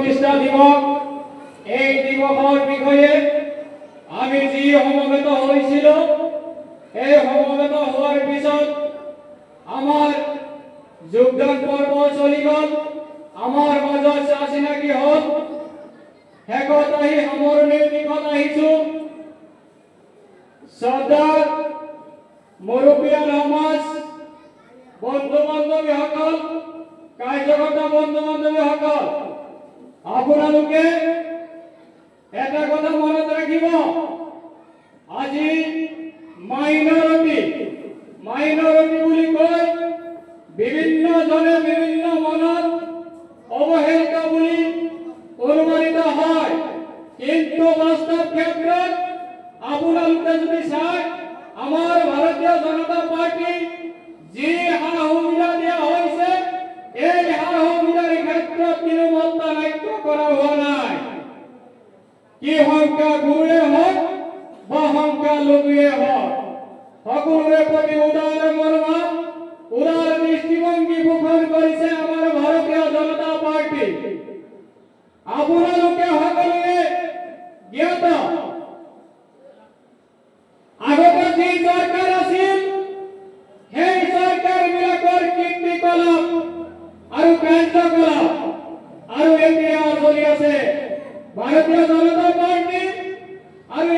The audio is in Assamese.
প্রতিষ্ঠা দিবস এই দিবসের বিষয়ে আমি যি সমবেত হয়েছিল এই সমবেত হওয়ার পিছত আমার যোগদান পর্ব চলি গল আমার মাজত চাচিনাকি হল শেষত আহি সামৰণিৰ দিশত আহিছো শ্ৰদ্ধাৰ মুৰব্বীয়ান সমাজ বন্ধু বান্ধৱীসকল কাৰ্যকৰ্তা বন্ধু বান্ধৱীসকল আপোনালোকে এটা কথা মনত ৰাখিব আজি মাইনৰিটি বুলি কয় বিভিন্ন জনে বিভিন্ন মনত অবহেলিত বুলি অনুমানিত হয় কিন্তু বাস্তব ক্ষেত্ৰত আপোনালোকে যদি চায় আমাৰ ভাৰতীয় জনতা পাৰ্টি যি সা-সুবিধা দিয়া হৈছে এই সা-সুবিধাৰ ক্ষেত্ৰত কোনো মতানৈক্য কৰা হোৱা নাই কি সংখ্যা গুৰুৱে হওক বা সংখ্যা লঘুৱে হওক সকলোৰে প্ৰতি উদাৰ মনোভাৱ উদাৰ দৃষ্টিভংগী পোষণ কৰিছে আমাৰ ভাৰতীয় জনতা পাৰ্টি আপোনালোকে সকলোৱে জ্ঞাত আগতে যি চৰকাৰ আছিল সেই চৰকাৰবিলাকৰ কীৰ্তিকলাপ আৰু কাৰ্যকলাপ আৰু এতিয়া চলি আছে ভাৰতীয় জনতা পাৰ্টি আৰু